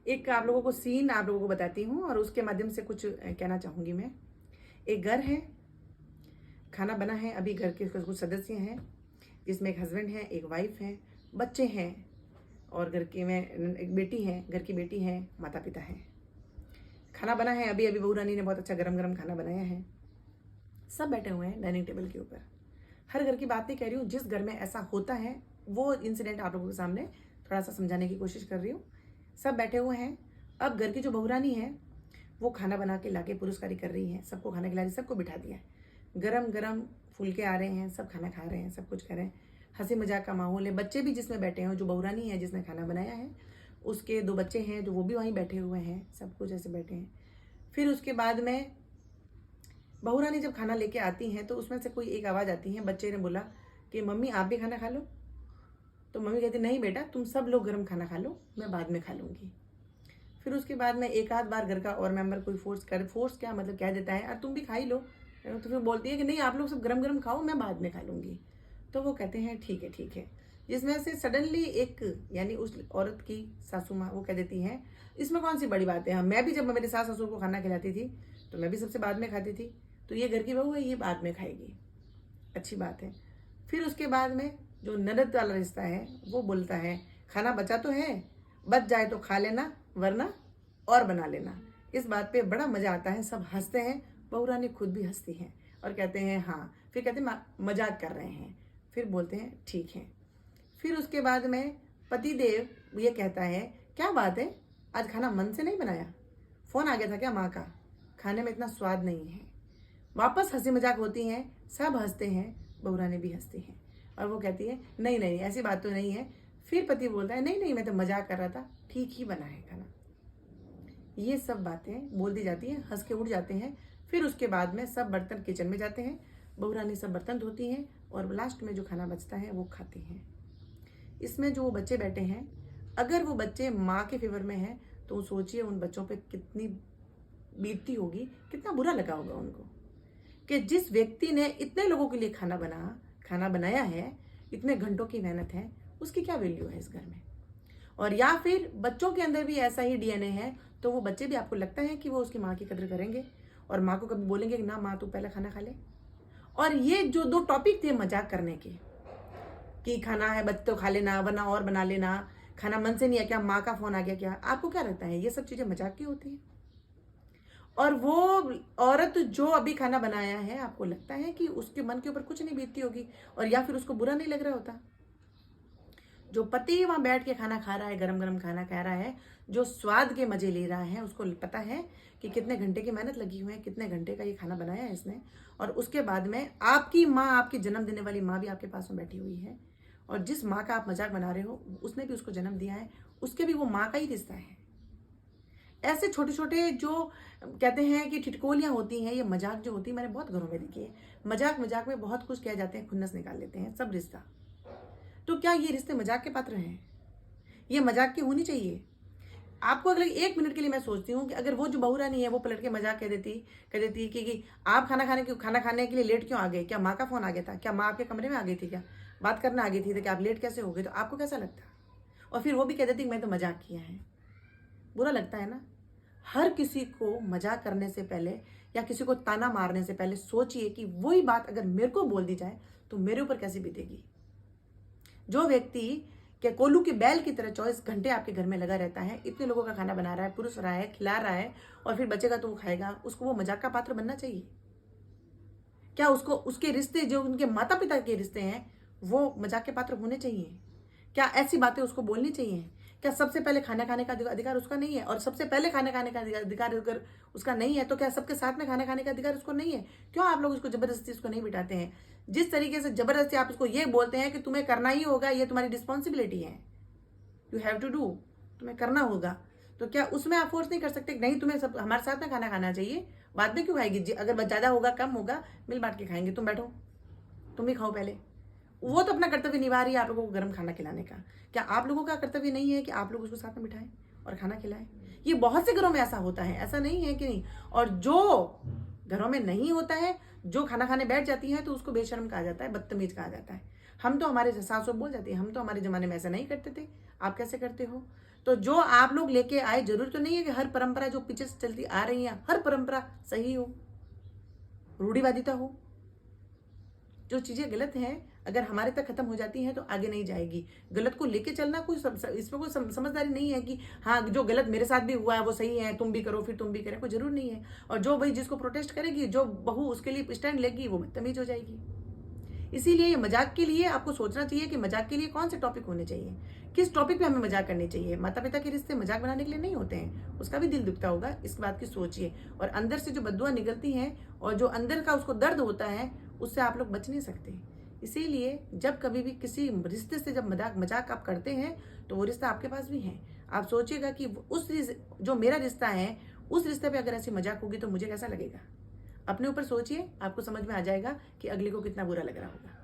एक आप लोगों को सीन आप लोगों को बताती हूँ और उसके माध्यम से कुछ कहना चाहूँगी मैं। एक घर है, खाना बना है, अभी घर के कुछ सदस्य हैं जिसमें एक हस्बैंड है, एक वाइफ है, बच्चे हैं और घर के में एक बेटी है, घर की बेटी है, माता पिता हैं। खाना बना है, अभी अभी बहू रानी ने बहुत अच्छा गरम गरम खाना बनाया है। सब बैठे हुए हैं डाइनिंग टेबल के ऊपर। हर घर की बात नहीं कह रही हूँ, जिस घर में ऐसा होता है वो इंसिडेंट आप लोगों के सामने थोड़ा सा समझाने की कोशिश कर रही हूँ। सब बैठे हुए हैं। अब घर की जो बहुरानी है वो खाना बना के लाके पुरस्कारी कर रही है, सबको खाना खिला रही, सबको बिठा दिया है। गरम गरम फुलके आ रहे हैं, सब खाना खा रहे हैं, सब कुछ कर रहे हैं, हंसी मजाक का माहौल है। बच्चे भी जिसमें बैठे हैं, जो बहुरानी है जिसने खाना बनाया है उसके 2 बच्चे हैं जो वो भी वहीं बैठे हुए हैं, सब कुछ ऐसे बैठे हैं। फिर उसके बाद में बहुरानी जब खाना लेके आती हैं तो उसमें से कोई एक आवाज़ आती है, बच्चे ने बोला कि मम्मी आप भी खाना खा लो। तो मम्मी कहती नहीं बेटा, तुम सब लोग गर्म खाना खा लो, मैं बाद में खा लूँगी। फिर उसके बाद में एक आध बार घर का और मेंबर कोई फोर्स क्या मतलब कह देता है, तुम भी खा ही लो। तो फिर बोलती है कि नहीं आप लोग सब गरम गरम खाओ, मैं बाद में खा लूँगी। तो वो कहते हैं ठीक है ठीक है। जिसमें से सडनली एक यानी उस औरत की सासू माँ वो कह देती हैं इसमें कौन सी बड़ी बात है, मैं भी जब मैं मेरे सास ससुर को खाना खिलाती थी तो मैं भी सबसे बाद में खाती थी, तो ये घर की बहू है, ये बाद में खाएगी, अच्छी बात है। फिर उसके बाद में जो ननद वाला रिश्ता है वो बोलता है खाना बचा तो है, बच जाए तो खा लेना वरना और बना लेना। इस बात पे बड़ा मजा आता है, सब हंसते हैं, बहू रानी खुद भी हंसती हैं और कहते हैं हाँ। फिर कहते हैं मजाक कर रहे हैं, फिर बोलते हैं ठीक है। फिर उसके बाद में पति देव ये कहता है क्या बात है, आज खाना मन से नहीं बनाया, फोन आ गया था क्या माँ का, खाने में इतना स्वाद नहीं है। वापस हंसी मजाक होती हैं, सब हंसते हैं, बहू रानी भी हंसती हैं और वो कहती है नहीं नहीं ऐसी बात तो नहीं है। फिर पति बोलता है नहीं नहीं मैं तो मजाक कर रहा था, ठीक ही बना है खाना। ये सब बातें बोल दी जाती हैं, हंस के उड़ जाते हैं। फिर उसके बाद में सब बर्तन किचन में जाते हैं, बहू रानी सब बर्तन धोती हैं और लास्ट में जो खाना बचता है वो खाती हैं। इसमें जो बच्चे बैठे हैं, अगर वो बच्चे माँ के फेवर में हैं तो सोचिए उन बच्चों पे कितनी बीतती होगी, कितना बुरा लगा होगा उनको कि जिस व्यक्ति ने इतने लोगों के लिए खाना बनाया है, इतने घंटों की मेहनत है, उसकी क्या वैल्यू है इस घर में। और या फिर बच्चों के अंदर भी ऐसा ही डीएनए है तो वो बच्चे भी आपको लगता है कि वो उसकी माँ की कदर करेंगे और माँ को कभी बोलेंगे कि ना माँ तू पहले खाना खा ले। और ये जो 2 टॉपिक थे मजाक करने के कि खाना है बच तो खा लेना वरना और बना लेना, खाना मन से नहीं है क्या, माँ का फोन आ गया क्या, आपको क्या लगता है ये सब चीजें मजाक की होती है। और वो औरत जो अभी खाना बनाया है आपको लगता है कि उसके मन के ऊपर कुछ नहीं बीतती होगी और या फिर उसको बुरा नहीं लग रहा होता। जो पति वहां बैठ के खाना खा रहा है, गरम गरम खाना खा रहा है, जो स्वाद के मजे ले रहा है, उसको पता है कि कितने घंटे की मेहनत लगी हुई है, कितने घंटे का ये खाना बनाया है इसने। और उसके बाद में आपकी माँ, आपकी जन्म देने वाली माँ भी आपके पास में बैठी हुई है और जिस माँ का आप मजाक बना रहे हो उसने भी उसको जन्म दिया है, उसके भी वो माँ का ही रिश्ता है। ऐसे छोटे छोटे जो कहते हैं कि ठिठकोलियां होती हैं, ये मजाक जो होती है मैंने बहुत घरों में देखी है। मजाक मजाक में बहुत कुछ कह जाते हैं, खुन्नस निकाल लेते हैं सब रिश्ता। तो क्या ये रिश्ते मजाक के पात्र हैं? ये मजाक की होनी चाहिए। आपको अगर 1 मिनट के लिए मैं सोचती हूँ कि अगर वो जो बहू रानी है वो पलट के मजाक कह देती कि आप खाना खाने के लिए लेट क्यों आ गए, क्या माँ का फोन आ गया था, क्या माँ आपके कमरे में आ गई थी, क्या बात करना आ गई थी, तो क्या आप लेट कैसे हो गए, तो आपको कैसा लगता? और फिर वो भी कह देती कि मैं तो मजाक किया है, बुरा लगता है ना। हर किसी को मजाक करने से पहले या किसी को ताना मारने से पहले सोचिए कि वही बात अगर मेरे को बोल दी जाए तो मेरे ऊपर कैसे बीतेगी। जो व्यक्ति के कोल्लू की बैल की तरह 24 घंटे आपके घर में लगा रहता है, इतने लोगों का खाना बना रहा है, पुरुष रहा है, खिला रहा है और फिर बचेगा तो वो खाएगा, उसको वो मजाक का पात्र बनना चाहिए क्या? उसको उसके रिश्ते जो उनके माता पिता के रिश्ते हैं वो मजाक के पात्र होने चाहिए क्या? ऐसी बातें उसको बोलनी चाहिए क्या? सबसे पहले खाना खाने का अधिकार उसका नहीं है? और सबसे पहले खाना खाने का अधिकार अगर उसका नहीं है तो क्या सबके साथ में खाना खाने का अधिकार उसको नहीं है? क्यों आप लोग उसको जबरदस्ती उसको नहीं बिठाते हैं? जिस तरीके से जबरदस्ती आप उसको ये बोलते हैं कि तुम्हें करना ही होगा, ये तुम्हारी रिस्पॉन्सिबिलिटी है, यू हैव टू डू, तुम्हें करना होगा, तो क्या उसमें आप फोर्स नहीं कर सकते नहीं तुम्हें सब हमारे साथ में खाना खाना चाहिए, बाद में क्यों खाएगी, अगर ज्यादा होगा कम होगा मिल बांट के खाएंगे, तुम बैठो तुम भी खाओ पहले। वो तो अपना कर्तव्य निभा रही है आप लोगों को गर्म खाना खिलाने का, क्या आप लोगों का कर्तव्य नहीं है कि आप लोग उसको साथ में बिठाएं और खाना खिलाएं? ये बहुत से घरों में ऐसा होता है, ऐसा नहीं है कि नहीं। और जो घरों में नहीं होता है, जो खाना खाने बैठ जाती है तो उसको बेशर्म कहा जाता है, बदतमीज कहा जाता है। हम तो हमारे सासू बोल जाती है हम तो हमारे जमाने में ऐसा नहीं करते थे, आप कैसे करते हो? तो जो आप लोग लेके आए, जरूरी तो नहीं है कि हर परंपरा जो पीछे से चलती आ रही है हर परंपरा सही हो, रूढ़िवादिता हो। जो चीजें गलत हैं अगर हमारे तक खत्म हो जाती हैं तो आगे नहीं जाएगी। गलत को लेके चलना कोई इसमें कोई समझदारी नहीं है कि हाँ जो गलत मेरे साथ भी हुआ है वो सही है, तुम भी करो, फिर तुम भी करें, कोई जरूर नहीं है। और जो भाई जिसको प्रोटेस्ट करेगी, जो बहू उसके लिए स्टैंड लेगी, वो बदतमीज हो जाएगी। इसीलिए ये मजाक के लिए आपको सोचना चाहिए कि मजाक के लिए कौन से टॉपिक होने चाहिए, किस टॉपिक पे हमें मजाक करनी चाहिए। माता पिता के रिश्ते मजाक बनाने के लिए नहीं होते हैं, उसका भी दिल दुखता होगा, इस बात की सोचिए। और अंदर से जो बद्दुआ निकलती हैं और जो अंदर का उसको दर्द होता है, उससे आप लोग बच नहीं सकते। इसीलिए जब कभी भी किसी रिश्ते से जब मजाक आप करते हैं तो वो रिश्ता आपके पास भी है। आप सोचिएगा कि जो मेरा रिश्ता है उस रिश्ते पे अगर ऐसी मजाक होगी तो मुझे कैसा लगेगा। अपने ऊपर सोचिए, आपको समझ में आ जाएगा कि अगले को कितना बुरा लग रहा होगा।